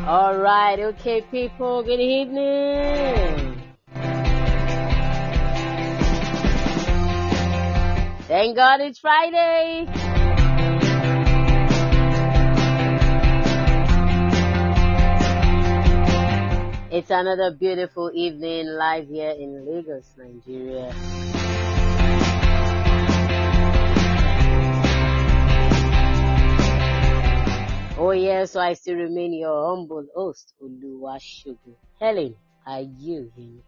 All right, okay, people, good evening. Thank God it's Friday. It's another beautiful evening live here in Lagos, Nigeria. Oh yeah, so I still remain your humble host, Oluwashogu. Helen, are you here?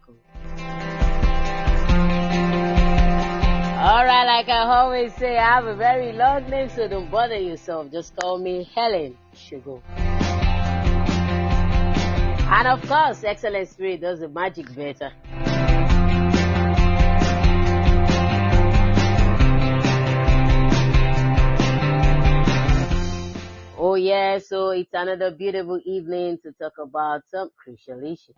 Alright, like I always say, I have a very long name, so don't bother yourself. Just call me Helen Sugar. And of course, Excellent Spirit does the magic better. Oh yeah, so it's another beautiful evening to talk about some crucial issues.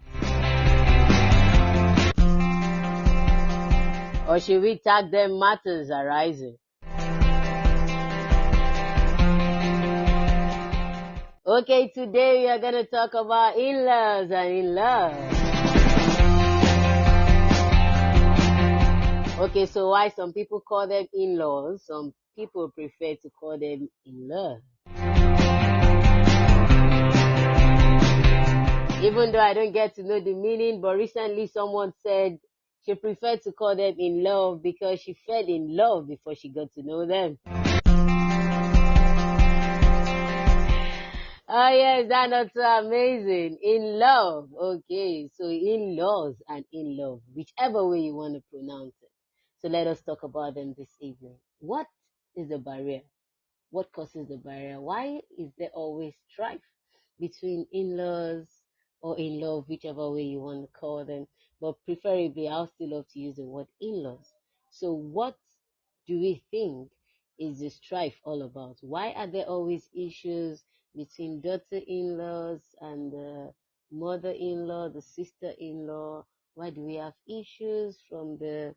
Or should we tag them matters arising? Okay, today we are going to talk about in-laws and in-love. Okay, so why some people call them in-laws, some people prefer to call them in-love. Even though I don't get to know the meaning, but recently someone said she preferred to call them in love because she fell in love before she got to know them. Oh yeah, is that not so amazing? In love. Okay, so in-laws and in love, whichever way you want to pronounce it. So let us talk about them this evening. What is the barrier? What causes the barrier? Why is there always strife between in-laws or in love, whichever way you want to call them? But preferably, I'll still love to use the word in-laws. So what do we think is the strife all about? Why are there always issues between daughter-in-laws and the mother-in-law, the sister-in-law? Why do we have issues from the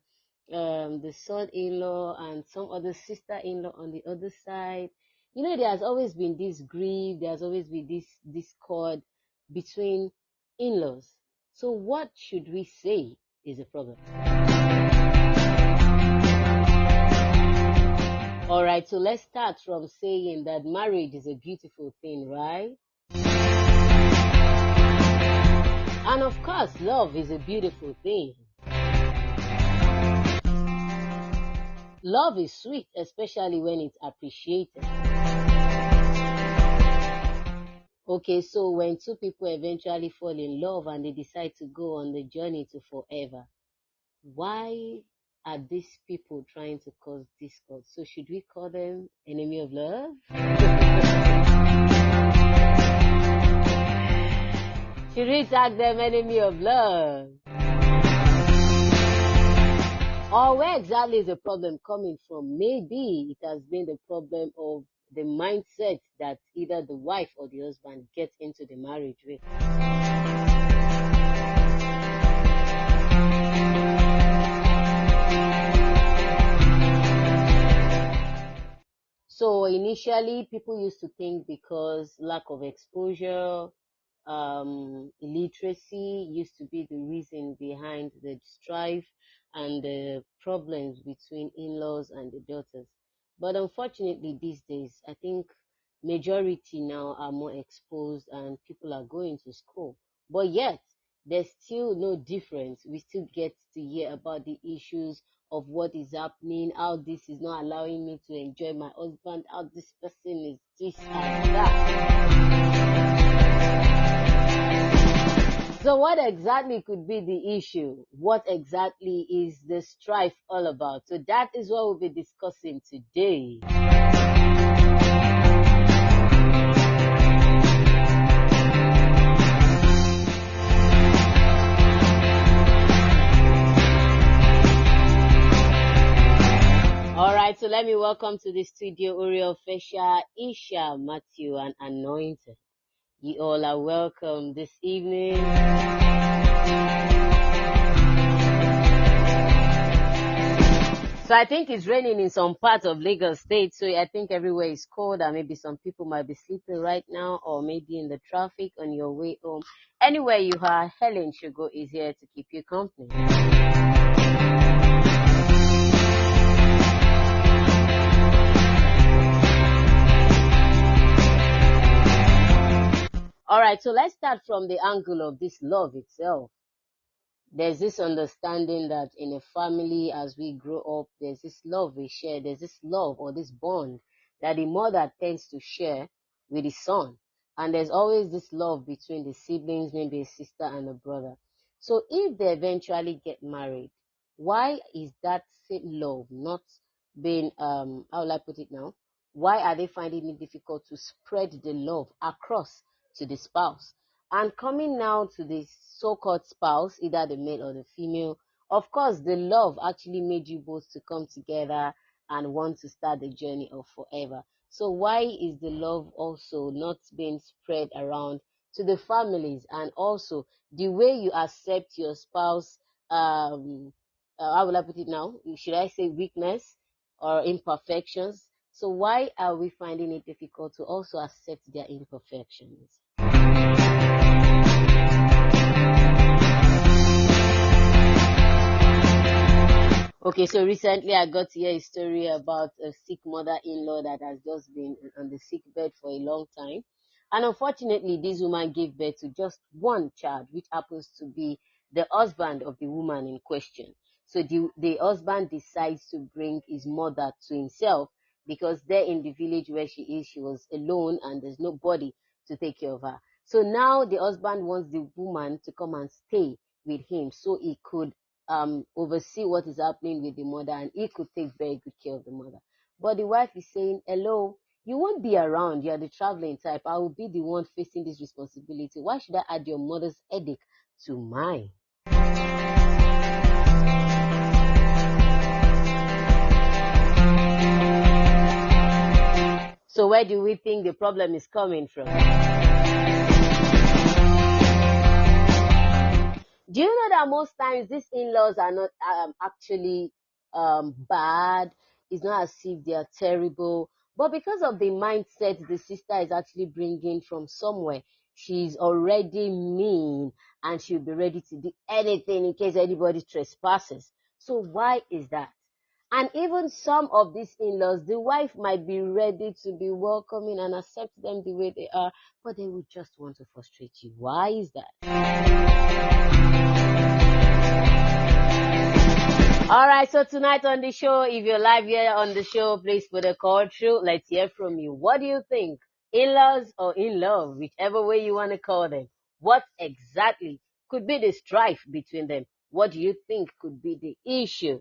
son-in-law and some other sister-in-law on the other side? You know, there has always been this grief, there's always been this discord between in-laws. So what should we say is the problem? Alright, so let's start from saying that marriage is a beautiful thing, right? And of course, love is a beautiful thing. Love is sweet, especially when it's appreciated. Okay, so when two people eventually fall in love and they decide to go on the journey to forever, why are these people trying to cause discord? So should we call them enemy of love? Should we tag them enemy of love? Or where exactly is the problem coming from? Maybe it has been the problem of the mindset that either the wife or the husband gets into the marriage with. So initially, people used to think because lack of exposure, illiteracy used to be the reason behind the strife and the problems between in-laws and the daughters. But unfortunately, these days, I think majority now are more exposed and people are going to school. But yet, there's still no difference. We still get to hear about the issues of what is happening, how this is not allowing me to enjoy my husband, how this person is this and that. So what exactly could be the issue? What exactly is the strife all about? So that is what we'll be discussing today. Alright, so let me welcome to the studio Uriel Fesha, Isha, Matthew, and Anointed. You all are welcome this evening. So So I think it's raining in some parts of Lagos State. So I think everywhere is cold, and maybe some people might be sleeping right now, or maybe in the traffic on your way home. Anywhere you are, Helen Sugar is here to keep you company. All right, so let's start from the angle of this love itself. There's this understanding that in a family, as we grow up, there's this love we share. There's this love or this bond that the mother tends to share with the son. And there's always this love between the siblings, maybe a sister and a brother. So if they eventually get married, why is that same love not being, how will I put it now? Why are they finding it difficult to spread the love across to the spouse? And coming now to the so-called spouse, either the male or the female, of course, the love actually made you both to come together and want to start the journey of forever. So why is the love also not being spread around to the families? And also the way you accept your spouse, how will I put it now? Should I say weakness or imperfections? So why are we finding it difficult to also accept their imperfections? Okay, so recently I got to hear a story about a sick mother-in-law that has just been on the sick bed for a long time. And unfortunately, this woman gave birth to just one child, which happens to be the husband of the woman in question. So the husband decides to bring his mother to himself, because there in the village where she is, she was alone and there's nobody to take care of her. So now the husband wants the woman to come and stay with him so he could oversee what is happening with the mother, and he could take very good care of the mother. But the wife is saying, hello, you won't be around, you're the traveling type, I will be the one facing this responsibility. Why should I add your mother's headache to mine? So where do we think the problem is coming from? Do you know that most times these in-laws are not actually bad? It's not as if they are terrible. But because of the mindset the sister is actually bringing from somewhere, she's already mean and she'll be ready to do anything in case anybody trespasses. So why is that? And even some of these in-laws, the wife might be ready to be welcoming and accept them the way they are, but they would just want to frustrate you. Why is that? All right, so tonight on the show, if you're live here on the show, please put a call through. Let's hear from you. What do you think? In-laws or in-love, whichever way you want to call them. What exactly could be the strife between them? What do you think could be the issue?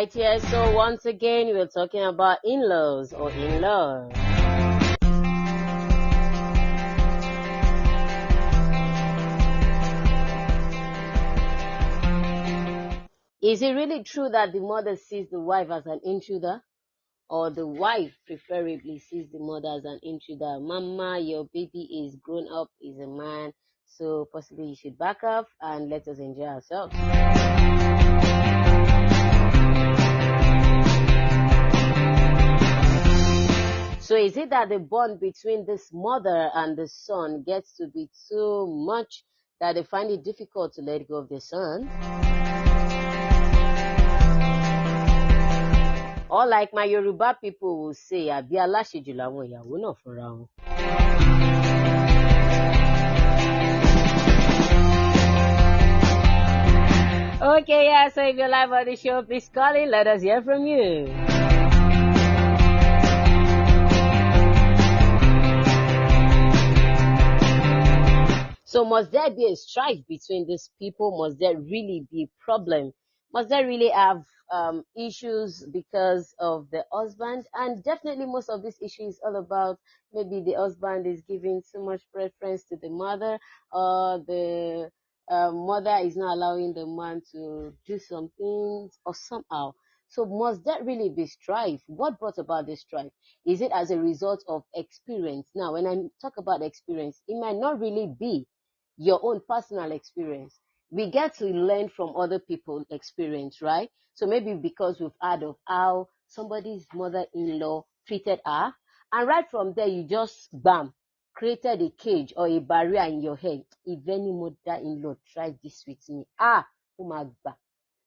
right, yeah. So once again, we're talking about in-laws or in-love. Is it really true that the mother sees the wife as an intruder? Or the wife preferably sees the mother as an intruder? Mama, your baby is grown up, is a man, so possibly you should back up and let us enjoy ourselves. So is it that the bond between this mother and the son gets to be too much that they find it difficult to let go of their son? Or like my Yoruba people will say, Abi aláṣejù làwọn ìyàwó náà fúnra wọn. Okay, yeah, so if you're live on the show, please call in, let us hear from you. So must there be a strife between these people? Must there really be a problem? Must there really have issues because of the husband? And definitely most of this issue is all about maybe the husband is giving too much preference to the mother, or the mother is not allowing the man to do some things or somehow. So must that really be strife? What brought about this strife? Is it as a result of experience? Now, when I talk about experience, it might not really be your own personal experience. We get to learn from other people's experience, right? So maybe because we've heard of how somebody's mother-in-law treated her, and right from there, you just, bam, created a cage or a barrier in your head. If any mother-in-law tried this with me, oh my God.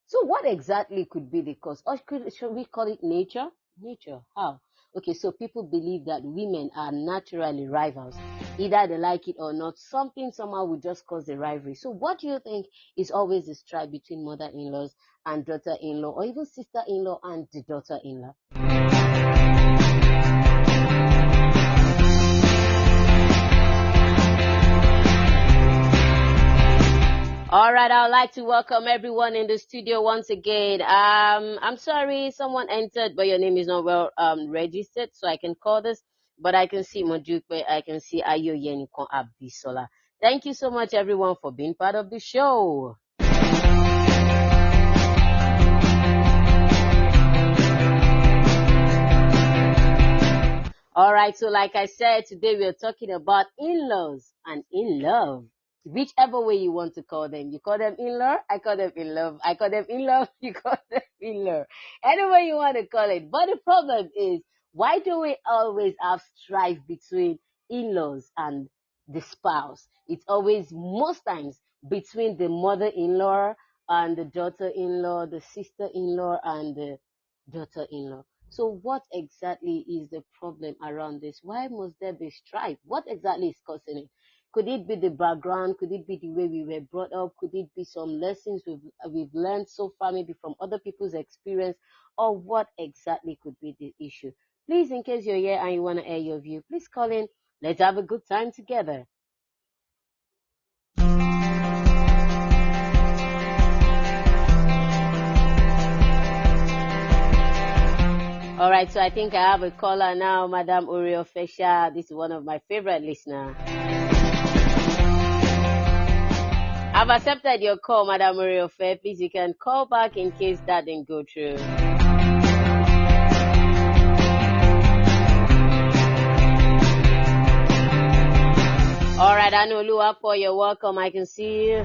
So what exactly could be the cause? Or should we call it nature? Nature, how? Okay, so people believe that women are naturally rivals. Either they like it or not, something somehow will just cause the rivalry. So what do you think is always the strife between mother-in-laws and daughter-in-law, or even sister-in-law and the daughter-in-law? All right, I would like to welcome everyone in the studio once again. I'm sorry, someone entered, but your name is not well registered, so I can call this. But I can see Mojupe, I can see Ayo Yenikon Abisola. Thank you so much, everyone, for being part of the show. All right, so like I said, today we are talking about in-laws and in-love. Whichever way you want to call them. You call them in-law, I call them in-love. I call them in-love, you call them in-law. Any way you want to call it. But the problem is, why do we always have strife between in-laws and the spouse? It's always, most times, between the mother-in-law and the daughter-in-law, the sister-in-law and the daughter-in-law. So what exactly is the problem around this? Why must there be strife? What exactly is causing it? Could it be the background? Could it be the way we were brought up? Could it be some lessons we've learned so far, maybe from other people's experience? Or what exactly could be the issue? Please, in case you're here and you want to air your view, please call in. Let's have a good time together. All right, so I think I have a caller now, Madam Uriel Fesha. This is one of my favorite listeners. I've accepted your call, Madam Uriel Fe. Please, you can call back in case that didn't go through. All right, Anolu Apo, you're welcome. I can see you.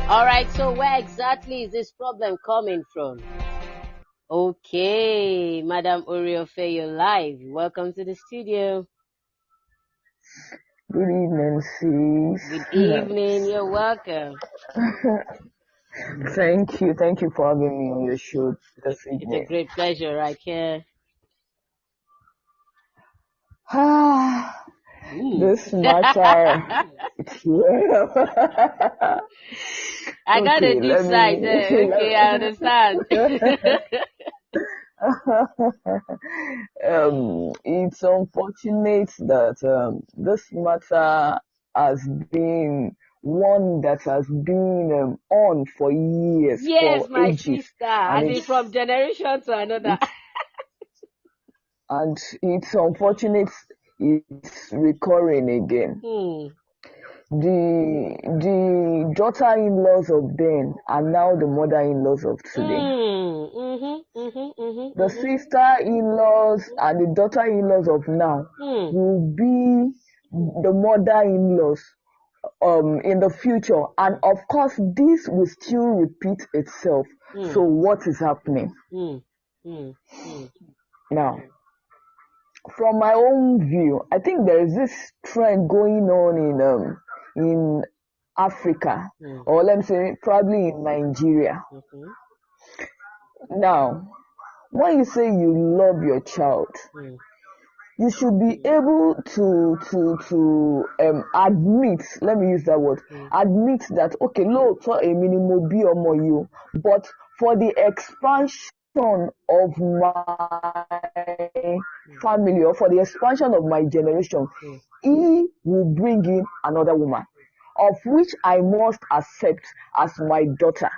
All right, so where exactly is this problem coming from? Okay, Madam Oriofe, you're live. Welcome to the studio. Good evening, sis. Good evening, you're welcome. Thank you for having me on your show this evening. It's a great pleasure right here. This matter, I got a deep side there. Okay, I understand. It's unfortunate that this matter has been one that has been on for years, Yes, for my ages, sister. As and in from generation to another. it's and it's unfortunate it's recurring again. Hmm. The daughter-in-laws of then are now the mother-in-laws of today. The sister-in-laws and the daughter-in-laws of now will be the mother-in-laws in the future, and of course this will still repeat itself. So what is happening now? From my own view, I think there is this trend going on in Africa, or let me say probably in Nigeria. Now, when you say you love your child, you should be able to admit, let me use that word, admit that okay, lóòótọ́ èmi ni mo bí ọmọ yìí o, but for the expansion of my family, or for the expansion of my generation, he will bring in another woman, of which I must accept as my daughter.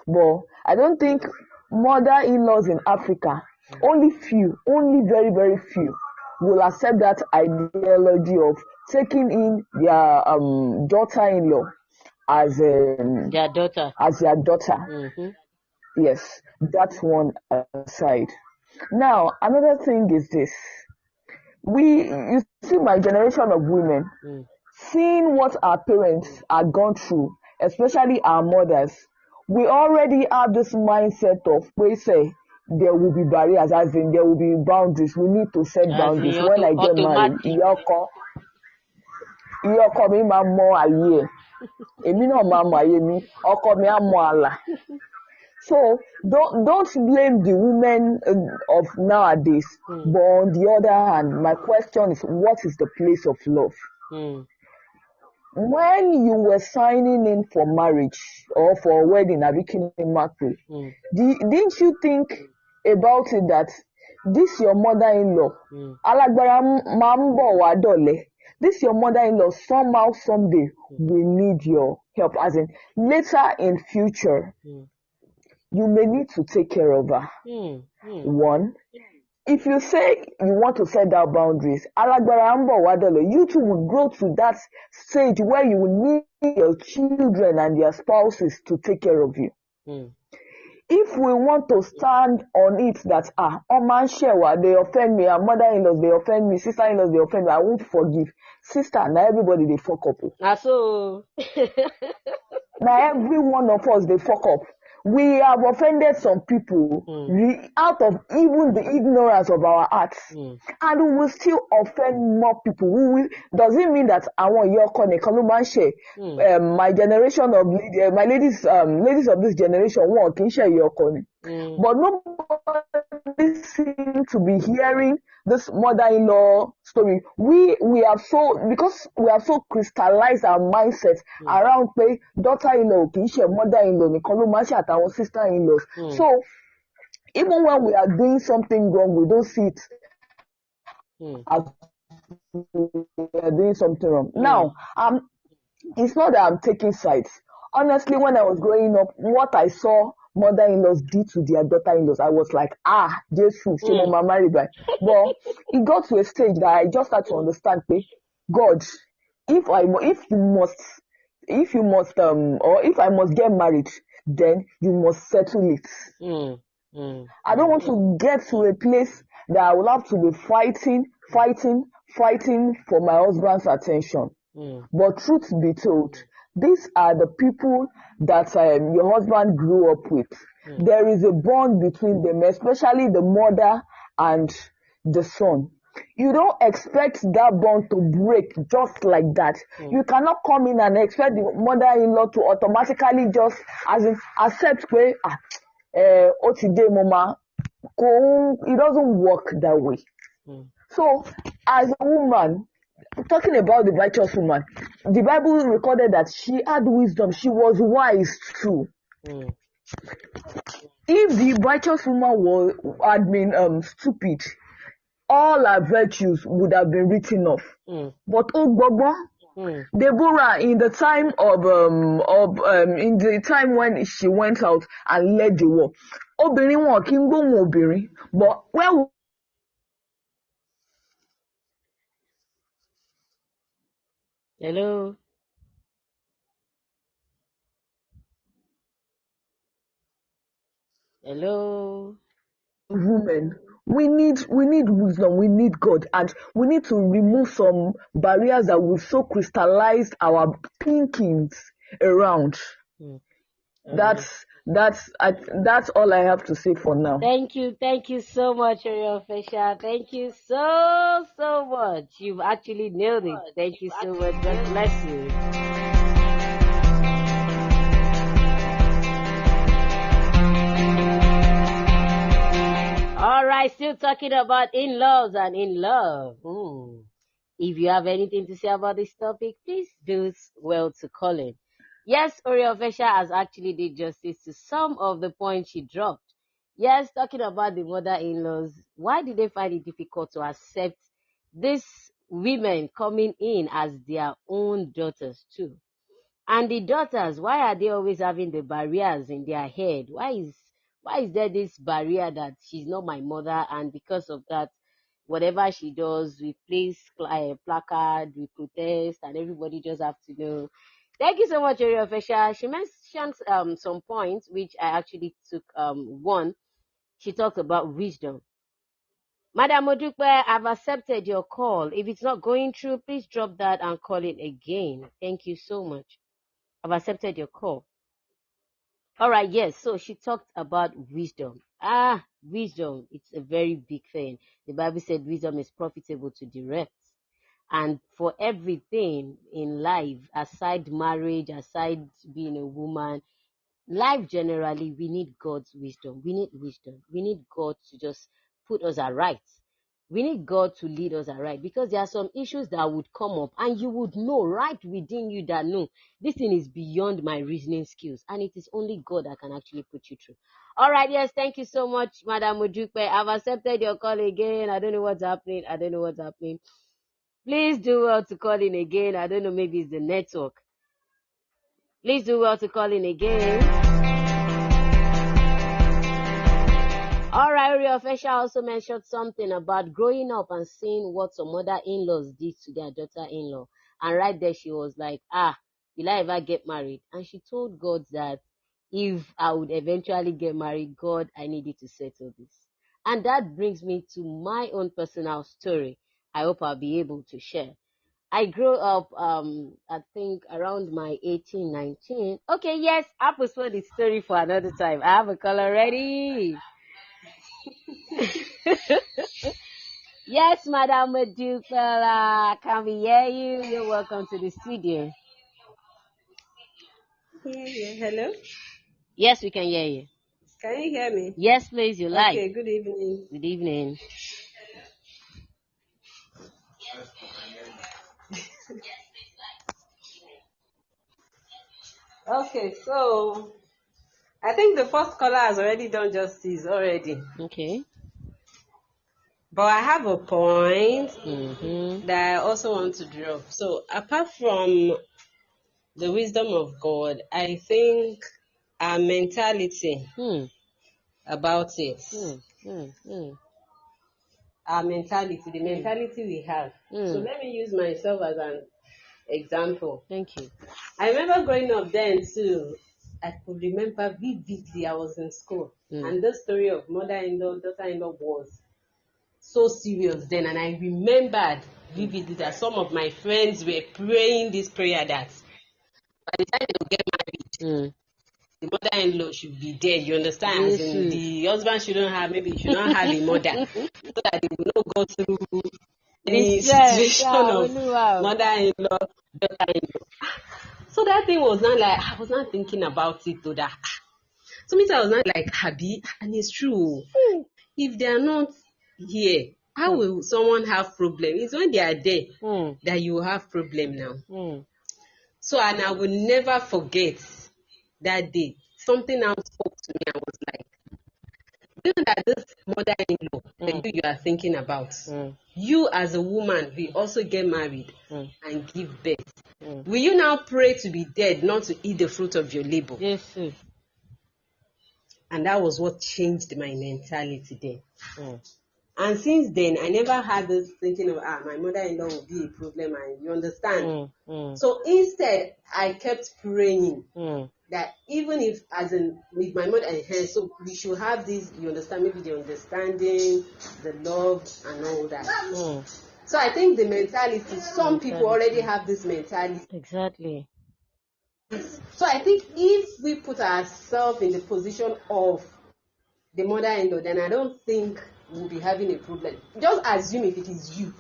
But I don't think mother-in-laws in Africa, only very, very few, will accept that ideology of taking in their daughter-in-law as Their daughter. their daughter. Yes, that's one aside. Now, another thing is this. You see, my generation of women, seeing what our parents are gone through, especially our mothers, we already have this mindset of, we say, there will be barriers, as in there will be boundaries. We need to set boundaries. When I get married, ìyá ọkọ mi máa mọ àyè ẹ̀, èmi náà máa mọ àyè mi, ọkọ mi á mọ ààlà. So don't blame the women of nowadays. But on the other hand, my question is, what is the place of love? When you were signing in for marriage or for a wedding, didn't you think about it that this your mother-in-law, alágbára máa ń bọ̀ wá dọ̀lẹ, this your mother-in-law somehow someday will need your help, as in later in future you may need to take care of her. One, if you say you want to set down boundaries, alágbára ń bọ̀ wá dọ̀lẹ, you too will grow to that stage where you will need your children and their spouses to take care of you. If we want to stand on it that ọmọ ń ṣẹ̀wá, they offend me, our mother-in-laws they offend me, sister-in-laws they offend me, I won't forgive. Sister, now everybody they fuck up. So Now every one of us they fuck up. We have offended some people out of even the ignorance of our hearts, and we will still offend more people. Does it mean that àwọn ìyá ọkọ nìkan ló máa ń ṣe? My generation of my ladies of this generation, wọn kì í ṣe ìyá ọkọ ni. But nobody seems to be hearing this mother-in-law story. We have because we have so crystallized our mindset around pé daughter-in-law kì í ṣe mother-in-law nìkan ló máa ń ṣe àtàwọn sister-in-laws. So even when we are doing something wrong, we don't see it as we are doing something wrong. Now, it's not that I'm taking sides. Honestly, when I was growing up, what I saw mother-in-laws did to their daughter-in-laws, I was like, Jesus, she mama married by. But it got to a stage that I just had to understand, God, if I must get married, then you must settle it. I don't want to get to a place that I will have to be fighting for my husband's attention. But truth be told, these are the people that your husband grew up with. There is a bond between them, especially the mother and the son. You don't expect that bond to break just like that. You cannot come in and expect the mother-in-law to automatically just accept ó ti dé mama. It doesn't work that way. So as a woman, talking about the righteous woman, the Bible recorded that she had wisdom. She was wise too. If the righteous woman had been stupid, all her virtues would have been written off. But Deborah, in the time when she went out and led the war, obìnrin wọn kì í gbóhùn obìnrin, but where. Hello. Women, we need wisdom, we need God, and we need to remove some barriers that will so crystallize our thinkings around. That's all I have to say for now. Thank you so much, Ariel Fisher. Thank you so much. You've actually nailed it. Thank you so much. God bless you. All right, still talking about in-laws and in love. If you have anything to say about this topic, please do well to call in. Yes, Oriol Fesha has actually did justice to some of the points she dropped. Yes, talking about the mother-in-laws, why did they find it difficult to accept these women coming in as their own daughters too? And the daughters, why are they always having the barriers in their head? Why is there this barrier that she's not my mother, and because of that, whatever she does, we place a placard, we protest, and everybody just have to know. Thank you so much, Ariel Fesha. She mentioned some points which I actually took. One, she talked about wisdom. Madam Odupe, I've accepted your call. If it's not going through, please drop that and call it again. Thank you so much. I've accepted your call. All right, yes. So she talked about wisdom. Wisdom, it's a very big thing. The Bible said wisdom is profitable to direct. And for everything in life, aside marriage, aside being a woman, life generally, we need God's wisdom. We need wisdom. We need God to just put us aright. We need God to lead us aright, because there are some issues that would come up and you would know right within you that no, this thing is beyond my reasoning skills, and it is only God that can actually put you through. All right, yes, thank you so much, Madam Odupe. I've accepted your call again. I don't know what's happening. Please do well to call in again. I don't know, maybe it's the network. Please do well to call in again. All right, Oriol Fesha also mentioned something about growing up and seeing what some other in-laws did to their daughter-in-law. And right there, she was like, will I ever get married? And she told God that if I would eventually get married, God, I needed to settle this. And that brings me to my own personal story. I hope I'll be able to share. I grew up, I think around my 18, 19. Okay, yes, I'll postpone the story for another time. I have a caller ready. Yes, Madam Medukala, can we hear you? You're welcome to the studio. Hello? Yes, we can hear you. Can you hear me? Yes, please, you like. Okay, good evening. Good evening. Okay, so I think the first caller has already done justice already. Okay. But I have a point that I also want to drop. So apart from the wisdom of God, I think our mentality about it. Our mentality, the mentality we have. So let me use myself as an example. Thank you. I remember growing up then too. I could remember vividly I was in school, and the story of mother-in-law, daughter-in-law was so serious then, and I remembered vividly that some of my friends were praying this prayer that by the time they will get married, the mother-in-law should be dead. You understand? As in, the husband should not have a mother, so that they will not go through any situation of mother-in-law, daughter-in-law. So that thing was not like, I was not thinking about it to that. So means I was not like happy, and it's true. If they are not here, how will someone have problem? It's when they are there that you have problem now. So, and I will never forget that day something now spoke to me. I was like, given that this mother-in-law that you are thinking about, you as a woman will also get married and give birth. Will you now pray to be dead, not to eat the fruit of your labor? Yes, sir. And that was what changed my mentality then. And since then, I never had this thinking of, my mother-in-law will be a problem, and you understand. So instead, I kept praying that even if, as in, with my mother and her, so we should have this, you understand, maybe the understanding, the love, and all that. So I think the mentality, some people already have this mentality. Exactly. So I think if we put ourselves in the position of the mother-in-law, then I don't think we'll be having a problem. Just assume if it is you.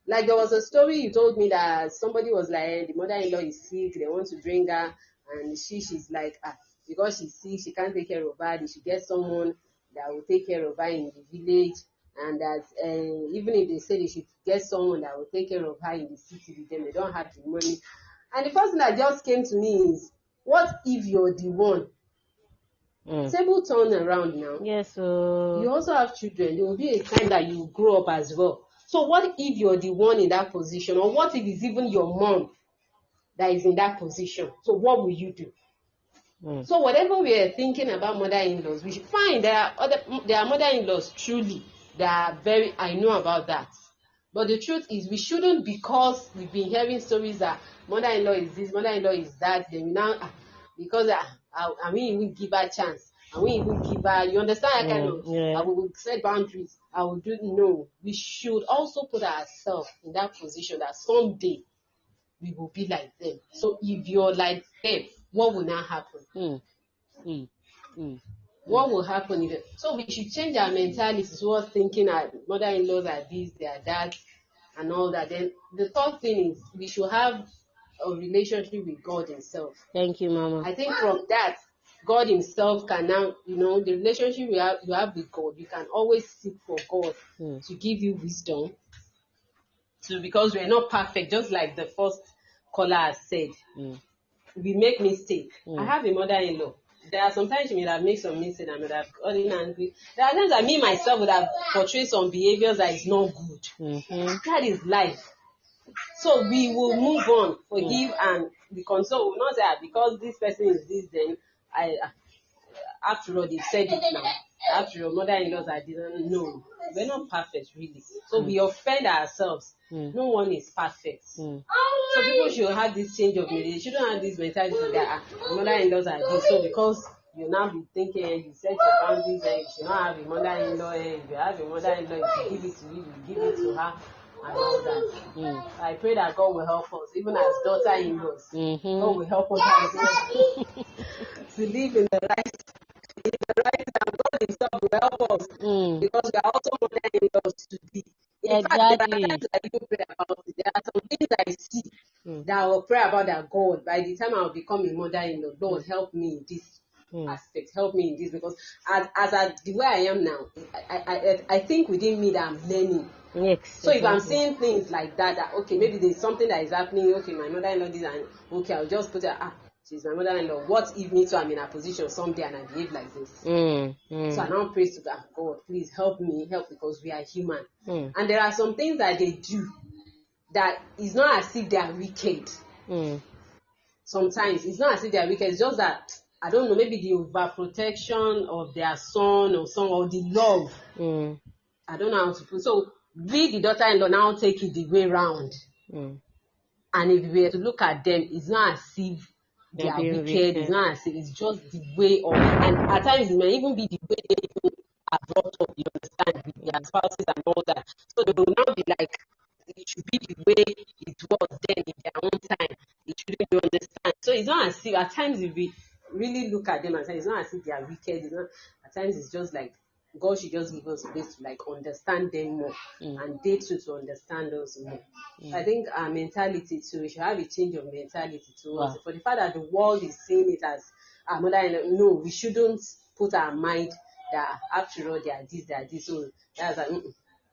Like there was a story you told me that somebody was like, the mother-in-law is sick, they want to bring her, and she's like, because she's sick, she can't take care of her, they should get someone that will take care of her in the village, and that even if they say they should get someone that will take care of her in the city with them, they don't have the money. And the first thing that just came to me is, what if you're the one? Table turn around now. Yes, so you also have children. There will be a time that you grow up as well. So what if you're the one in that position, or what if it's even your mom that is in that position? So what will you do? So whatever we are thinking about mother-in-laws, we should find there are mother-in-laws truly that are very, I know about that. But the truth is, we shouldn't, because we've been hearing stories that mother-in-law is this, mother-in-law is that, then we now, because I mean, even give her a chance. I won't even give her, you understand that kind of, I will set boundaries, I will do, no. We should also put ourselves in that position that someday we will be like them. So if you're like them, what will now happen? What will happen if so we should change our mentality towards thinking that mother-in-laws are this, they are that, and all that. Then the third thing is we should have a relationship with God Himself. Thank you, Mama. I think from that, God Himself can now, the relationship you have with God, you can always seek for God to give you wisdom. Because we're not perfect, just like the first caller has said. We make mistakes. I have a mother-in-law. There are sometimes she may have made some mistakes and would have gotten angry. There are times that me myself would have portrayed some behaviors that is not good. That is life. So we will move on, forgive, and be concerned. We will not say because this person is this, then after all, they've said it now. After all, mother-in-laws, I didn't know. We're not perfect, really. So we offend ourselves. No one is perfect. So people should have this change of mentality. They shouldn't have this mentality that mother-in-laws are this. So because you now be thinking, you set your boundaries, and you should not have a mother-in-law, and if you have a mother-in-law, if you give it to you, you give it to her, and all that. I pray that God will help us, even as daughter-in-laws. God will help us as well to live in the right time. God Himself will help us because we are also mother-in-laws to be. In fact, there are times I even pray about it. There are some things I see that I will pray about that God, by the time I will become a mother-in-law, Lord, help me in this aspect, help me in this, because the way I am now, I think within me that I'm learning. Yes, so if I'm seeing things like that, okay, maybe there's something that is happening, okay, my mother-in-law did, and okay, I'll just put her, she's my mother-in-law. What if me too, I'm in a position someday and I behave like this? So I now pray to God, please help me, because we are human. And there are some things that they do that is not as if they are wicked. Sometimes it's not as if they are wicked, it's just that, I don't know, maybe the overprotection of their son or the love. I don't know how to put. So we, the daughter-in-law, now take it the way round. And if we were to look at them, it's not as if they are wicked. It's not as if, it's just the way of, and at times it may even be the way they even are brought up, you understand, with their spouses and all that. So they will now be like, it should be the way it was then in their own time. It shouldn't, you understand. So it's not as if, at times if we really look at them and say, it's not as if they are wicked. It's not, at times it's just like, God should just give us space to understand them more, and they too to understand us more. I think our mentality too, we should have a change of mentality towards it. For the fact that the world is seeing it as our mother-in-law, no, we shouldn't put our mind that after all they are this, so that's like,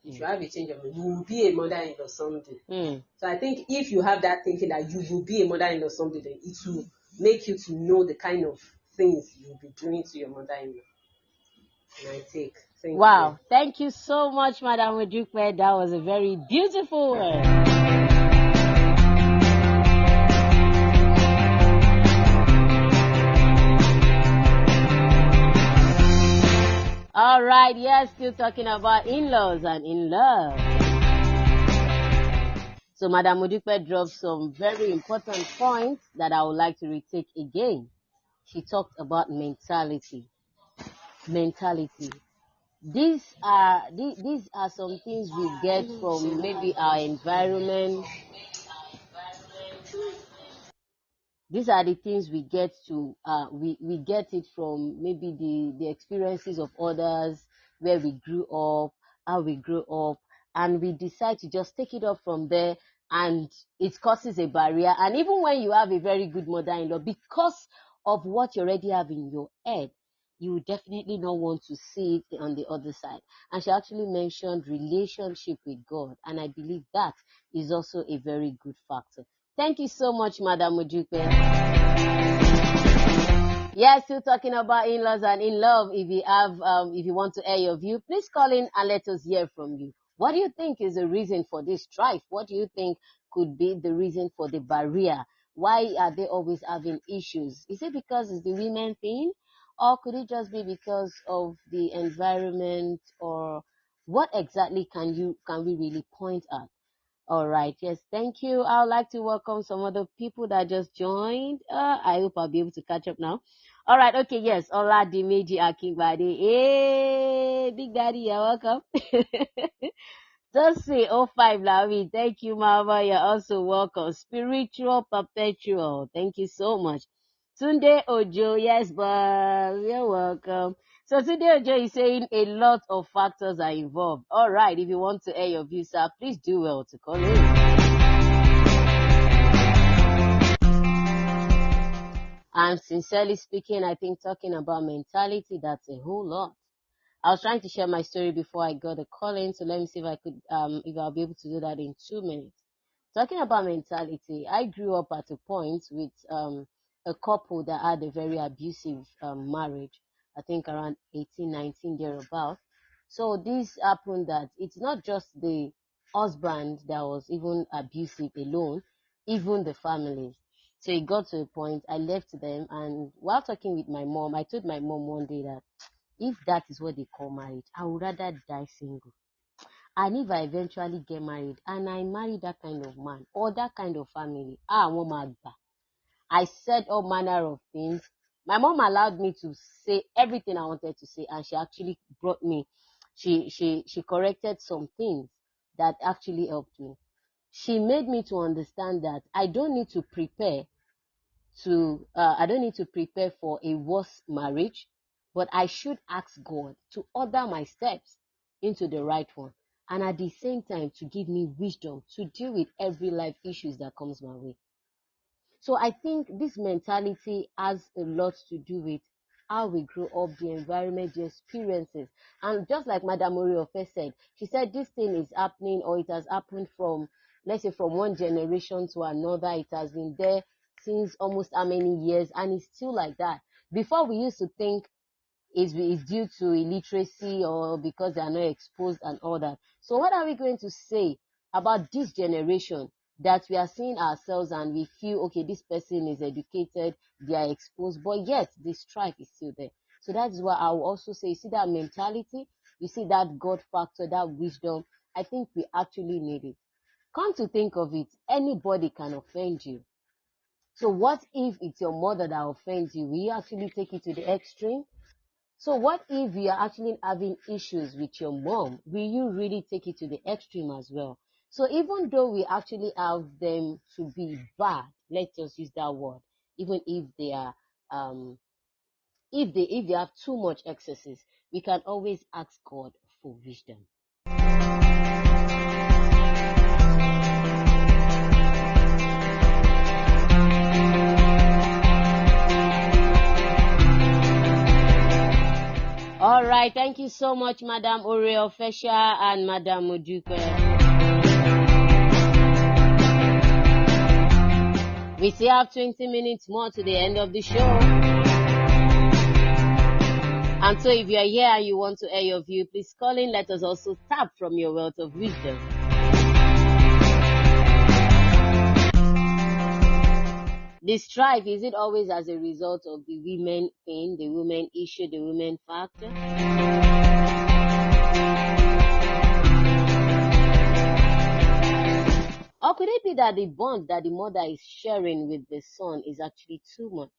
If you have a change of mind, you will be a mother-in-law someday. So I think if you have that thinking that you will be a mother-in-law someday, then it will make you to know the kind of things you'll be doing to your mother-in-law. My take. Wow. Thank you so much, Madam Ojukwe. That was a very beautiful word. All right, yes, still talking about in-laws and in love. So Madam Ojukwe dropped some very important points that I would like to retake again. She talked about mentality. These are some things we get from maybe our environment. These are the things we get to we get it from maybe the experiences of others, where we grew up, how we grew up, and we decide to just take it up from there, and it causes a barrier. And even when you have a very good mother-in-law, because of what you already have in your head, you would definitely not want to see it on the other side. And she actually mentioned relationship with God, and I believe that is also a very good factor. Thank you so much, Madam Ojukwe. Yes, still talking about in-laws and in love. If you want to air your view, please call in and let us hear from you. What do you think is the reason for this strife? What do you think could be the reason for the barrier? Why are they always having issues? Is it because it's the women thing? Or could it just be because of the environment? Or what exactly can we really point at? All right. Yes. Thank you. I would like to welcome some other people that just joined. I hope I'll be able to catch up now. All right. Okay. Yes. Oladimeji Akingbade. Hey, Big Daddy, you're welcome. Just say 05 Lavi. Thank you, Mama. You're also welcome. Spiritual Perpetual. Thank you so much. Tunde Ojo. Yes, but you're welcome. So Tunde Ojo is saying a lot of factors are involved. All right. If you want to air your views, sir, please do well to call in. And sincerely speaking, I think talking about mentality, that's a whole lot. I was trying to share my story before I got a call in, so let me see if I could, if I'll be able to do that in 2 minutes. Talking about mentality, I grew up at a point with a couple that had a very abusive marriage. I think around 18, 19 thereabout. So this happened that it's not just the husband that was even abusive alone, even the families. So it got to a point I left them, and while talking with my mom, I told my mom one day that if that is what they call marriage, I would rather die single. And if I eventually get married and I marry that kind of man or that kind of family, I want my back. I said all manner of things. My mom allowed me to say everything I wanted to say, and she actually brought me. She corrected some things that actually helped me. She made me to understand that I don't need to prepare for a worse marriage, but I should ask God to order my steps into the right one, and at the same time to give me wisdom to deal with every life issues that comes my way. So I think this mentality has a lot to do with how we grow up, the environment, the experiences. And just like Madam Oriofe said, she said this thing is happening, or it has happened from, let's say, from one generation to another. It has been there since almost how many years, and it's still like that. Before, we used to think it's due to illiteracy or because they are not exposed and all that. So what are we going to say about this generation that we are seeing ourselves and we feel, okay, this person is educated, they are exposed, but yet the strife is still there. So that's why I will also say, you see that mentality, you see that God factor, that wisdom, I think we actually need it. Come to think of it, anybody can offend you. So what if it's your mother that offends you? Will you actually take it to the extreme? So what if you are actually having issues with your mom? Will you really take it to the extreme as well? So even though we actually have them to be bad, let's just use that word, even if they are if they have too much excesses, we can always ask God for wisdom. All right. right. Thank you so much, Madam Oreo Fesha and Madam Modupe. We still have 20 minutes more to the end of the show. And so if you are here and you want to air your view, please call in. Let us also tap from your wealth of wisdom. The strife, is it always as a result of the women thing, the women issue, the women factor? Or could it be that the bond that the mother is sharing with the son is actually too much?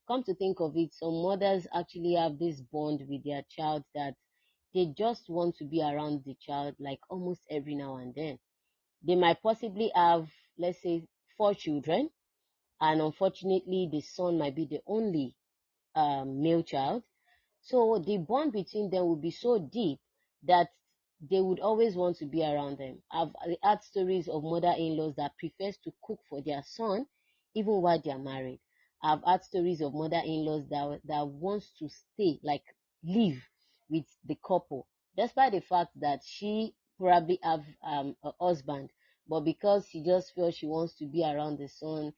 Come to think of it, some mothers actually have this bond with their child that they just want to be around the child like almost every now and then. They might possibly have, let's say, 4 children, and unfortunately the son might be the only male child. So the bond between them would be so deep that they would always want to be around them. I've heard stories of mother-in-laws that prefers to cook for their son even while they are married. I've heard stories of mother-in-laws that wants to stay, like live with the couple, despite the fact that she probably have a husband, but because she just feels she wants to be around the son,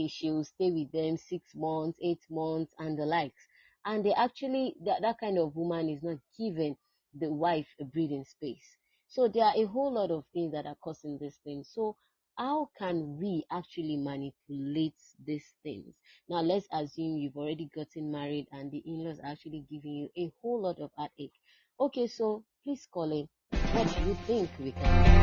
she will stay with them 6 months, 8 months, and the likes. And they actually, that kind of woman is not giving the wife a breathing space. So there are a whole lot of things that are causing this thing. So how can we actually manipulate these things? Now let's assume you've already gotten married and the in-laws are actually giving you a whole lot of heartache. Okay, so please call in. What do you think we can do?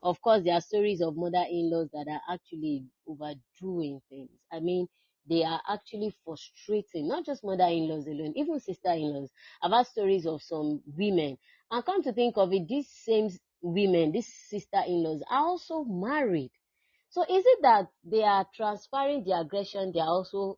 Of course, there are stories of mother-in-laws that are actually overdoing things. I mean, they are actually frustrating, not just mother-in-laws alone, even sister-in-laws. I've had stories of some women. And come to think of it, these same women, these sister-in-laws, are also married. So is it that they are transferring the aggression? They are also...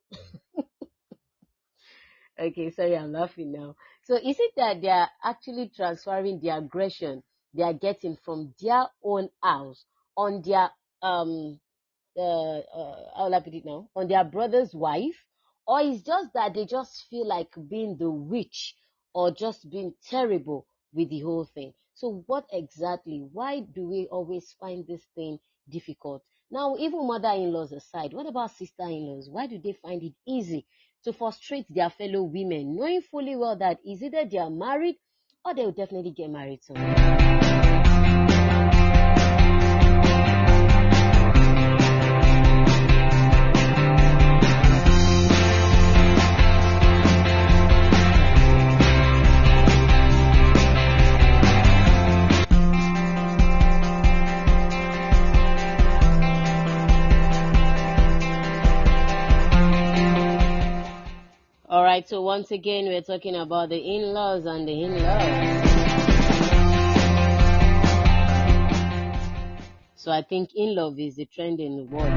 Okay, sorry, I'm laughing now. So is it that they are actually transferring the aggression they are getting from their own house on their how will I put it now, on their brother's wife, or is just that they just feel like being the witch or just being terrible with the whole thing? So what exactly? Why do we always find this thing difficult? Now, even mother-in-laws aside, what about sister-in-laws? Why do they find it easy to frustrate their fellow women, knowing fully well that is either they are married or they will definitely get married someday? All right, so once again, we're talking about the in-laws and the in-laws. So I think in-love is the trend in the world.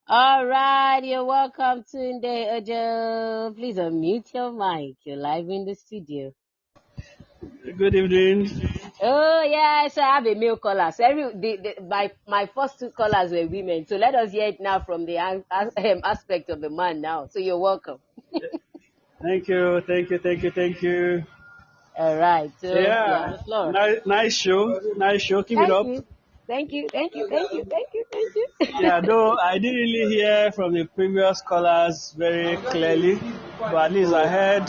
All right, you're welcome, Tunde Ojo. Please unmute your mic. You're live in the studio. Good evening. Oh yes, I have a male caller. So my first 2 callers were women. So let us hear it now from the aspect of the man now. So you're welcome. Thank you. All right. So Yeah, you have the floor. nice show. Keep it up. Thank you. Yeah, though I didn't really hear from the previous callers very clearly, but at least I heard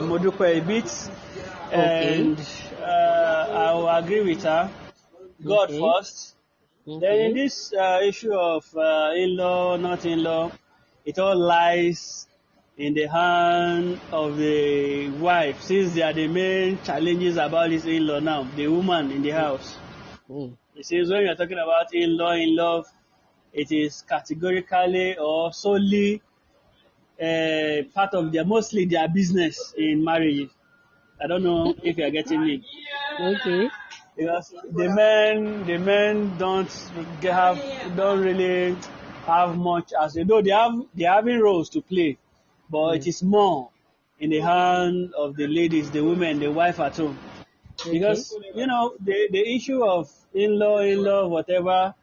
Modupe a bit, and I will agree with her. God first. Then in this issue of in-law, not in-law, it all lies in the hand of the wife, since they are the main challenges about this in-law now, the woman in the house. It seems when you're talking about in-law, in love, it is categorically or solely part of mostly their business in marriage. I don't know if you are getting me. Okay. Because the men don't really have much as though they're having roles to play, but it is more in the hand of the ladies, the women, the wife at home. Okay. Because the issue of in-law, whatever,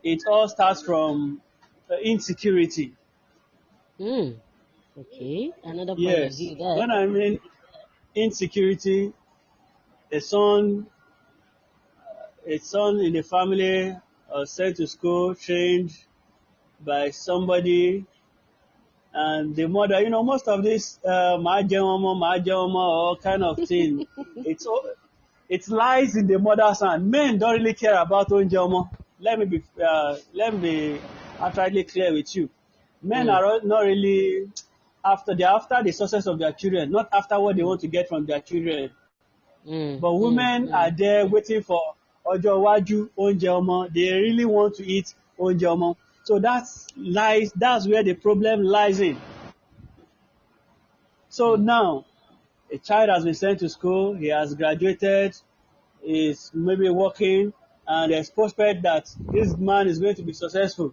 it all starts from insecurity. Okay. Another point of Yes, view there. when I mean insecurity, a son in the family sent to school, trained by somebody, and the mother, most of this all kind of thing, it lies in the mother's hand. Men don't really care about onjomo. Let me be utterly clear with you. Men are not really they're after the success of their children, not after what they want to get from their children. But women are there waiting for ọjọ́ iwájú oúnjẹ ọmọ. They really want to eat oúnjẹ ọmọ. So that's where the problem lies in. So now, a child has been sent to school, he has graduated, is maybe working, and there's prospect that this man is going to be successful.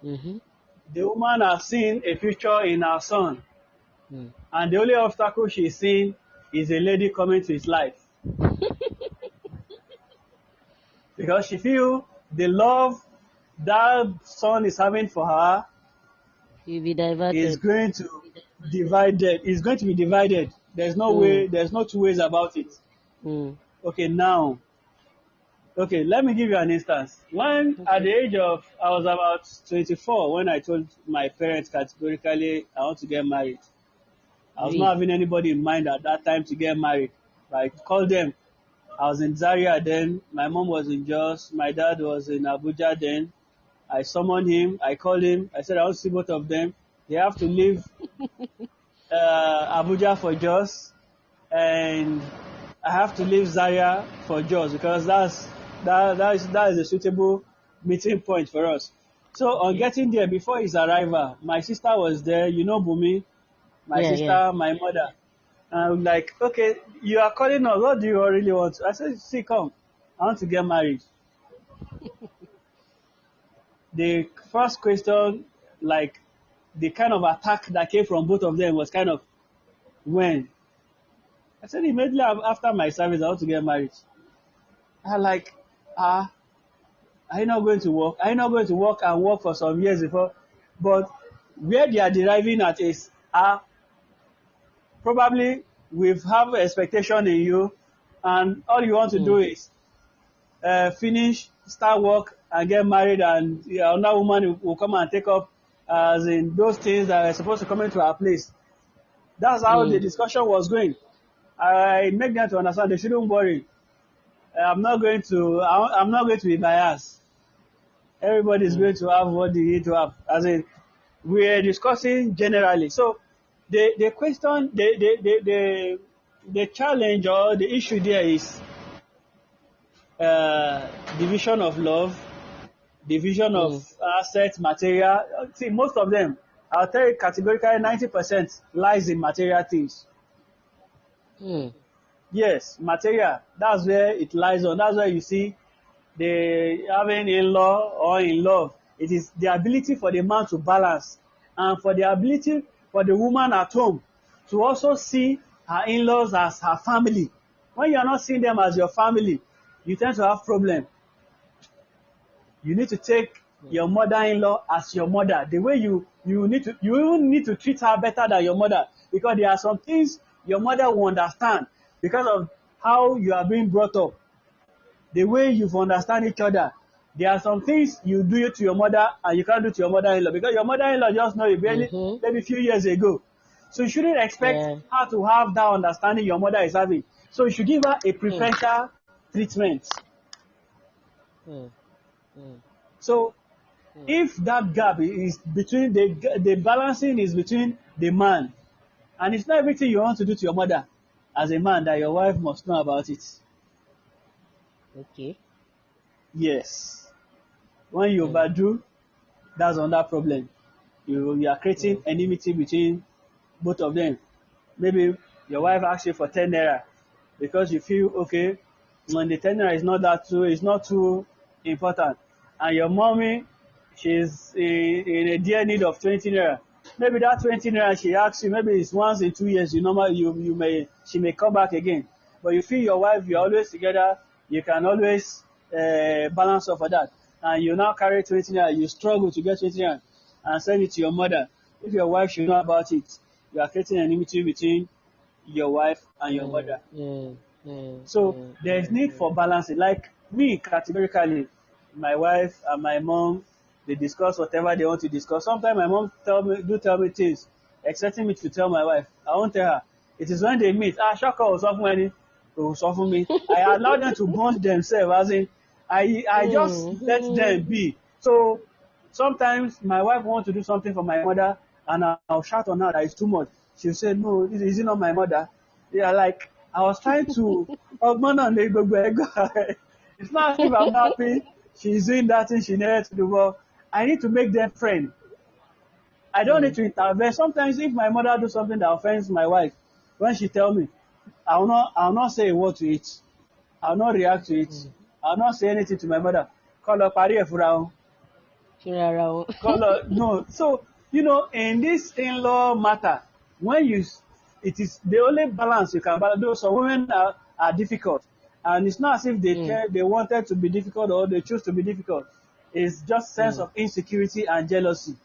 The woman has seen a future in her son, and the only obstacle she's seen is a lady coming to his life. Because she feels the love that son is having for her is going to be divided. There's no way, there's no two ways about it. Okay, now, let me give you an instance. At the age of, I was about 24 when I told my parents categorically I want to get married. I was not having anybody in mind at that time to get married. I called them. I was in Zaria then. My mom was in Jos. My dad was in Abuja then. I summoned him. I called him. I said I want to see both of them. They have to leave Abuja for Jos, and I have to leave Zaria for Jos because that is a suitable meeting point for us. So on getting there, before his arrival, my sister was there. Bumi, my sister, my mother. I'm like, okay, you are calling us. What do you really want? I said, see, come. I want to get married. The first question, like, the kind of attack that came from both of them was kind of, when? I said, immediately after my service, I want to get married. I'm like, are you not going to work? Are you not going to work and work for some years before? But where they are deriving at is, probably we have expectation in you, and all you want to do is finish, start work, and get married, and another woman will come and take up as in those things that are supposed to come into our place. That's how the discussion was going. I make them to understand they shouldn't worry. I'm not going to be biased. Everybody is going to have what they need to have. As in, we are discussing generally. So the question, the challenge or the issue there is division of love, division of assets, material. See, most of them, I'll tell you categorically, 90% lies in material things. Yes, material. That's where it lies on. That's where you see the having in-law or in love. It is the ability for the man to balance, and for the ability for the woman at home to also see her in-laws as her family. When you are not seeing them as your family, you tend to have problem. You need to take your mother-in-law as your mother. The way you even need to treat her better than your mother, because there are some things your mother will understand because of how you are being brought up. The way you understand each other. There are some things you do to your mother and you can't do to your mother-in-law because your mother-in-law just know you barely maybe a few years ago. So you shouldn't expect her to have that understanding your mother is having. So you should give her a preferential treatment. So if that gap is between the balancing is between the man, and it's not everything you want to do to your mother as a man that your wife must know about it. Okay. Yes. When you overdo, that's another problem. You are creating enmity between both of them. Maybe your wife asks you for 10 naira because you feel okay when the 10 naira is not too important, and your mommy, she's in a dear need of 20 naira. Maybe that 20 naira she asks you, maybe it's once in 2 years, she may come back again, but you feel your wife, you're always together, you can always balance off for that, and you now carry 20 naira, you struggle to get 20 naira and send it to your mother. If your wife should know about it, you are creating an enmity between your wife and your mother. So there's need for balancing. Like me, categorically, my wife and my mom, they discuss whatever they want to discuss. Sometimes my mom tell me things, expecting me to tell my wife. I won't tell her. It is when they meet. Shaka will suffer me. I allow them to bond themselves. As in, I just let them be. So sometimes my wife wants to do something for my mother, and I'll shout on her that it's too much. She'll say, no, is it not my mother? Yeah, like I was trying to it's not as if I'm happy she's doing that thing she needed to do, but I need to make them friends. I don't need to intervene. Sometimes if my mother do something that offends my wife, when she tell me, I'll not say a word to it. I'll not react to it. I'll not say anything to my mother. Call up no. So, in this in-law matter, it is the only balance you can balance. Though some women are difficult, and it's not as if they wanted to be difficult or they choose to be difficult. It's just sense of insecurity and jealousy,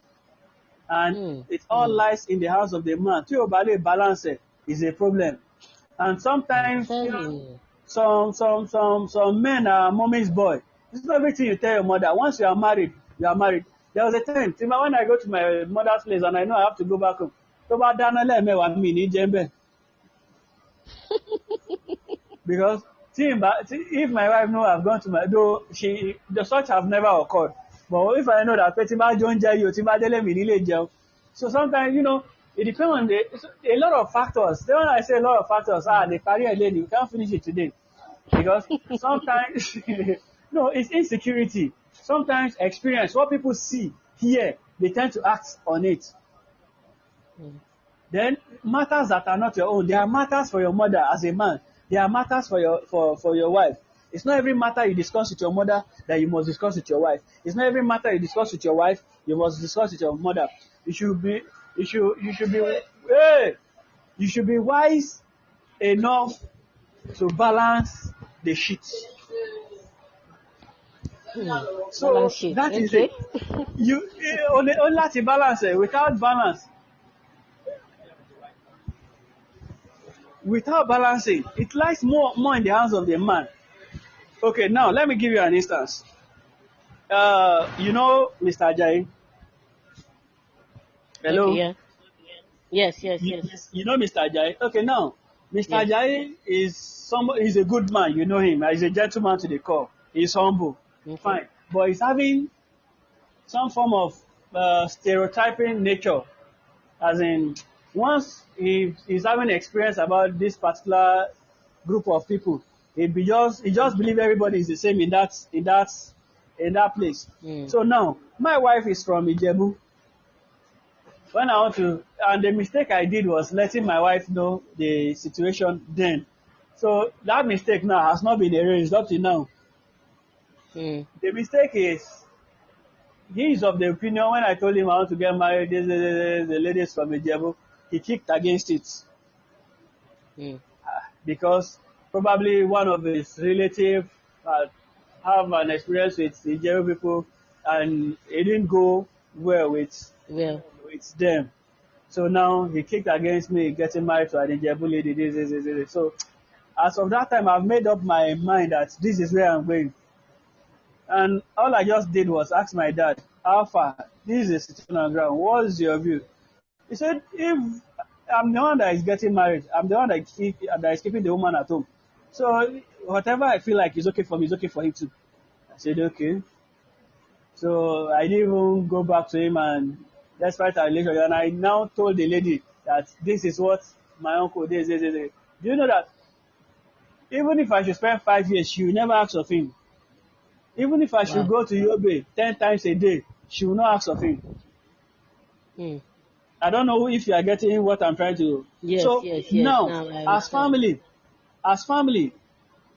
and it all lies in the hands of the man. To balance is a problem, and sometimes some men are mommy's boy. This is everything you tell your mother. Once you are married, you are married. There was a time, when I go to my mother's place and I know I have to go back home, because if my wife know I've gone to my though the such have never occurred. But if I know that so sometimes it depends on a lot of factors. Then when I say a lot of factors, the career lady, we can't finish it today. Because sometimes no, it's insecurity. Sometimes experience, what people see here, they tend to act on it. Then matters that are not your own, there are matters for your mother as a man. There are matters for your wife. It's not every matter you discuss with your mother that you must discuss with your wife. It's not every matter you discuss with your wife you must discuss with your mother. You should be wise enough to balance the shit. So that is it. You only to balance it. Without balancing, it lies more in the hands of the man. Okay, now let me give you an instance. Mr. Ajayi. Hello. Okay, yeah. Yes. You know Mr. Ajayi. Okay, now Mr. Ajayi is a good man. You know him. He's a gentleman to the core. He's humble. Fine, but he's having some form of stereotyping nature, as in once he's having experience about this particular group of people, he just believe everybody is the same in that place. So now my wife is from Ijebu. When I want to, and the mistake I did was letting my wife know the situation then. So that mistake now has not been erased up to now. The mistake is, he is of the opinion when I told him I want to get married, the ladies from Ijebu, he kicked against it. Because probably one of his relatives have an experience with Ijebu people and it didn't go well with them. So now he kicked against me getting married to an Ijebu lady. So as of that time, I've made up my mind that this is where I'm going. And all I just did was ask my dad, how far? This is a situation on ground. What's your view? He said, if I'm the one that is getting married, I'm the one that is keeping the woman at home. So whatever I feel like is okay for me, is okay for him too. I said, okay. So I didn't even go back to him and let's fight our relationship. And I now told the lady that this is what my uncle did. Do you know that even if I should spend 5 years, she will never ask of him. Even if I should go to Yobe 10 times a day, she will not ask of him. I don't know if you are getting what I'm trying to. Yes, so yes. now, as family,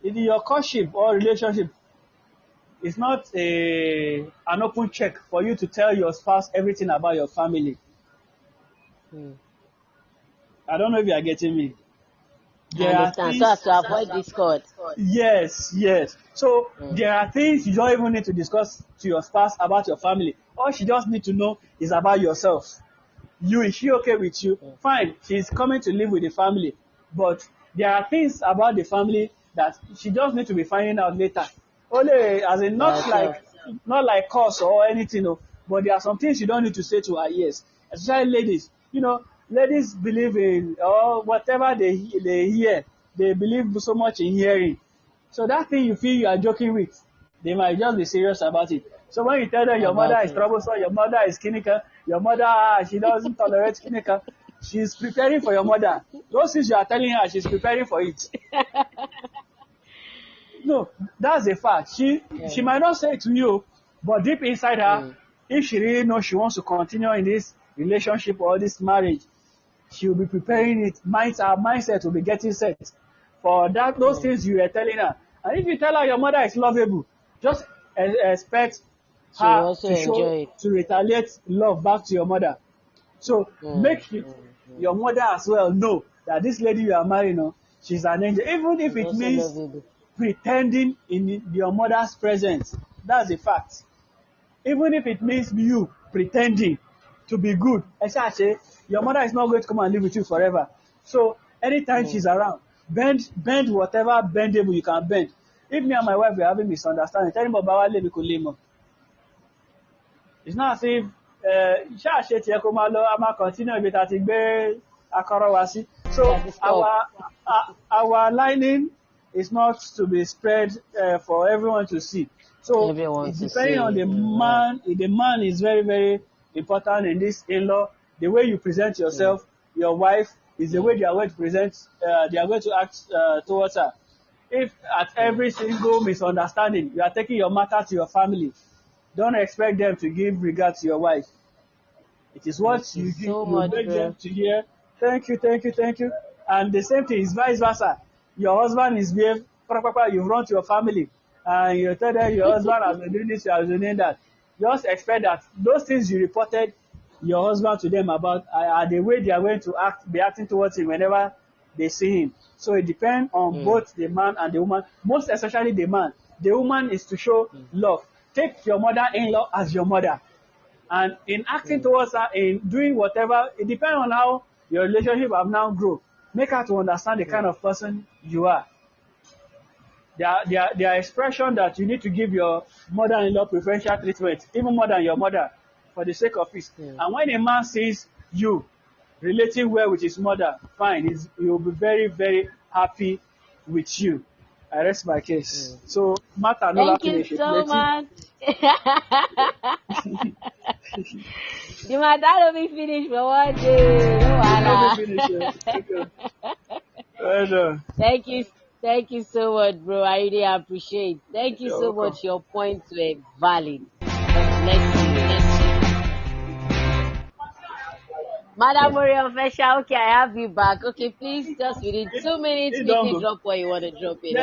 in your courtship or relationship, it's not an open check for you to tell your spouse everything about your family. I don't know if you are getting me. I understand. So as to avoid discord. Yes. So there are things you don't even need to discuss to your spouse about your family. All she just need to know is about yourself. Is she okay with you? Fine, she's coming to live with the family. But there are things about the family that she just need to be finding out later. Only as in not like cause or anything, no. But there are some things you don't need to say to her ears. Especially ladies. Ladies believe in or whatever they hear. They believe so much in hearing. So that thing you feel you are joking with, they might just be serious about it. So when you tell them your mother is troublesome, your mother is clinical, your mother, she doesn't tolerate clinical, she's preparing for your mother. Those things you are telling her, she's preparing for it. No, that's a fact. She might not say it to you, but deep inside her, if she really knows she wants to continue in this relationship or this marriage, she will be preparing it. Her mindset will be getting set for those things you are telling her. And if you tell her your mother is lovable, just expect her to retaliate love back to your mother. So make your mother as well know that this lady you are marrying, she's an angel. Even if it means pretending in your mother's presence, that's a fact. Even if it means you pretending to be good, say your mother is not going to come and live with you forever. So anytime she's around, bend whatever bendable you can bend. If me and my wife were having misunderstanding, tell him about let me call him. It's not as if continue with that. So our lining is not to be spread for everyone to see. So it's depending on the man. The man is very, very important in this in-law. The way you present yourself, your wife, is the way they are going to present. They are going to act towards her. If at every single misunderstanding you are taking your matter to your family, don't expect them to give regard to your wife. It is what you make them to hear. Thank you. And the same thing is vice versa. Your husband is behaved, you run to your family, and you tell them your husband has been doing this, you have been doing that. Just expect that those things you reported your husband to them about are the way they are going to be acting towards him whenever they see him. So it depends on both the man and the woman, most especially the man. The woman is to show love. Take your mother-in-law as your mother. And in acting towards her, in doing whatever, it depends on how your relationship have now grown. Make her to understand the kind of person you are. There are expressions that you need to give your mother-in-law preferential treatment, even more than your mother, for the sake of peace. And when a man sees you relating well with his mother, fine, he will be very, very happy with you. I rest my case. So, matter no Thank you so much. You might not be finished for one day. Thank you so much, bro. I really appreciate it. Thank you so much. Your points were valid. Let's see. Madam Mariam Fesha, okay, I have you back. Okay, please, just within 2 minutes, quickly drop what you want to drop in.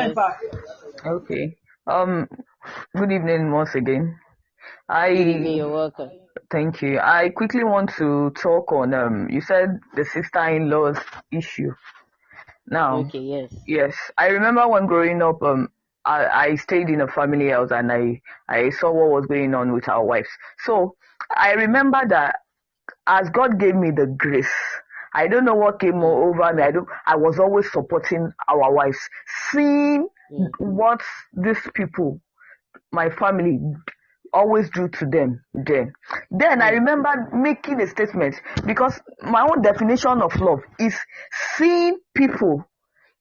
Okay. Good evening once again. Good evening, you're welcome. Thank you. I quickly want to talk on you said the sister-in-law's issue. Now, okay, yes. I remember when growing up, I stayed in a family house and I saw what was going on with our wives. So I remember that as God gave me the grace, I don't know what came over me. I was always supporting our wives, seeing what these people, my family, always do to them. Then I remember making a statement, because my own definition of love is seeing people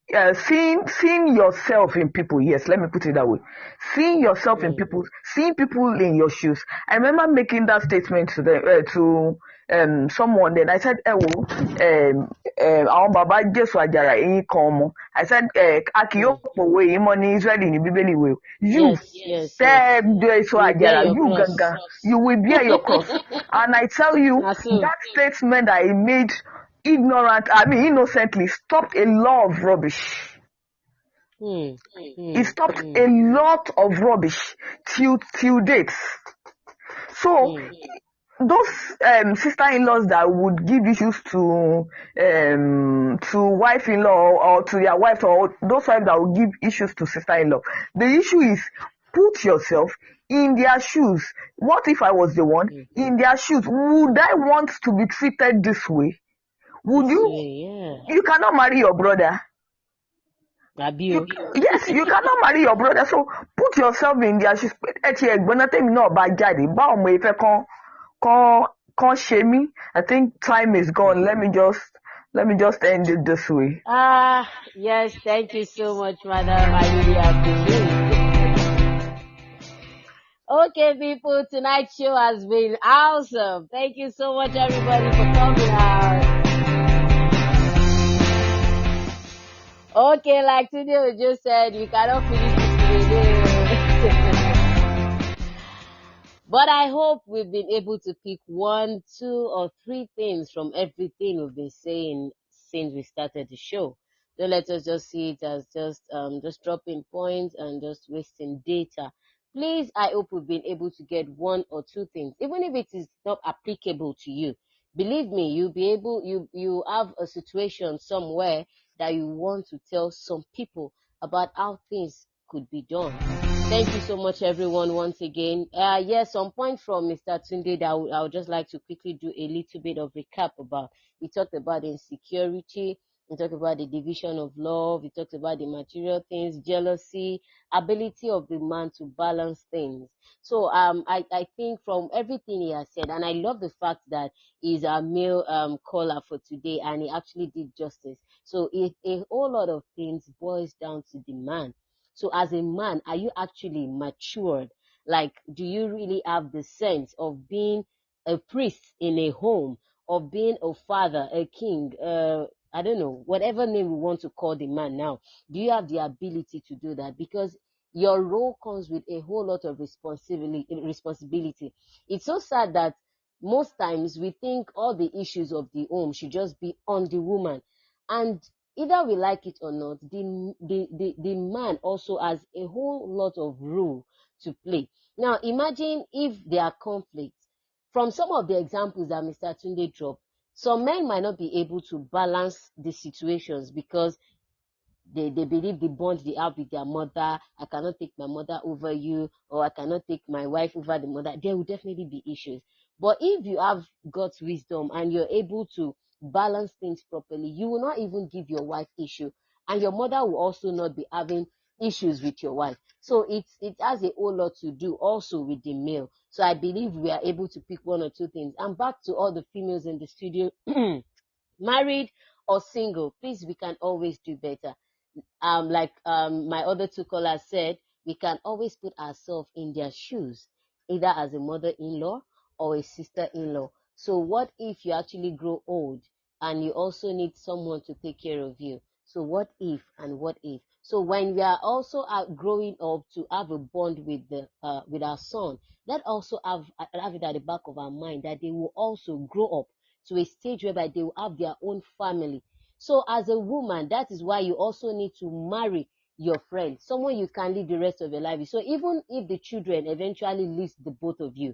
seeing yourself in people. Yes, let me put it that way. Seeing yourself in people, seeing people in your shoes. I remember making that statement to them, to someone. Then I said, àwọn bàbá Jésù àjàrà eyín kan ọmọ. I said, a kì yóò pòwe yìí mọ́ ní Ísírẹ́lì ní Bíbélì ìwé. You, Jésù àjàrà, you gangan, you will bear your cross. And I tell you, that statement I made innocently stopped a lot of rubbish. It stopped a lot of rubbish till date. So those sister-in-laws that would give issues to wife-in-law or to their wife, or those wives that would give issues to sister-in-law, the issue is put yourself in their shoes. What if I was the one in their shoes? Would I want to be treated this way? Would you? You cannot marry your brother. Yes, you cannot marry your brother. So put yourself in their shoes. I think time is gone. Let me just end it this way. Yes, thank you so much, madam. I really appreciate it. Okay, people, tonight's show has been awesome. Thank you so much, everybody, for coming out. Okay, like today we just said, we cannot finish this video. But I hope we've been able to pick 1, 2, or 3 things from everything we've been saying since we started the show. Don't let us just see it as just dropping points and just wasting data. Please, I hope we've been able to get 1 or 2 things, even if it is not applicable to you. Believe me, you'll be able, you have a situation somewhere that you want to tell some people about how things could be done. Thank you so much, everyone, once again. Yes, some points from Mr. Tunde that I would just like to quickly do a little bit of recap about. We talked about insecurity. We talked about the division of love. We talked about the material things, jealousy, ability of the man to balance things. So I think from everything he has said, and I love the fact that he's a male caller for today, and he actually did justice. So a whole lot of things boils down to the man. So as a man, are you actually matured? Like, do you really have the sense of being a priest in a home, of being a father, a king, I don't know, whatever name we want to call the man now? Do you have the ability to do that? Because your role comes with a whole lot of responsibility. It's so sad that most times we think all the issues of the home should just be on the woman. And either we like it or not, the man also has a whole lot of role to play. Now, imagine if there are conflicts. From some of the examples that Mr. Tunde dropped, some men might not be able to balance the situations because they believe the bond they have with their mother. I cannot take my mother over you, or I cannot take my wife over the mother. There will definitely be issues. But if you have God's wisdom and you're able to balance things properly, you will not even give your wife issue, and your mother will also not be having issues with your wife. So it has a whole lot to do also with the male. So I believe we are able to pick 1 or 2 things. And back to all the females in the studio, married or single, please, we can always do better. Like my other 2 callers said, we can always put ourselves in their shoes, either as a mother-in-law or a sister-in-law. So what if you actually grow old and you also need someone to take care of you? So what if and what if? So when we are also growing up to have a bond with our son, that also have it at the back of our mind that they will also grow up to a stage whereby they will have their own family. So as a woman, that is why you also need to marry your friend, someone you can live the rest of your life with. So even if the children eventually leave the both of you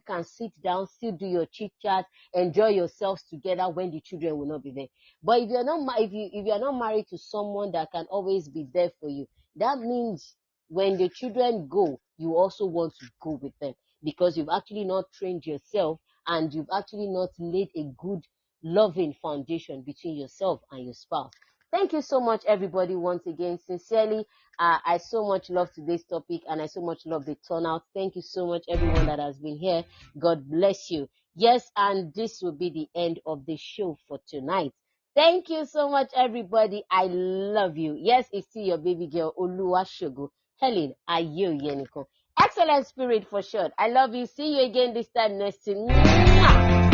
can sit down, still do your chit chat, enjoy yourselves together when the children will not be there. But if you're not if you are not married to someone that can always be there for you, that means when the children go, you also want to go with them, because you've actually not trained yourself and you've actually not laid a good loving foundation between yourself and your spouse. Thank you so much, everybody, once again. Sincerely, I so much love today's topic, and I so much love the turnout. Thank you so much, everyone that has been here. God bless you. Yes, and this will be the end of the show for tonight. Thank you so much, everybody. I love you. Yes, it's still your baby girl, Oluwashogo Helen Ayo Yeniko. Excellent spirit for short. I love you. See you again this time next time.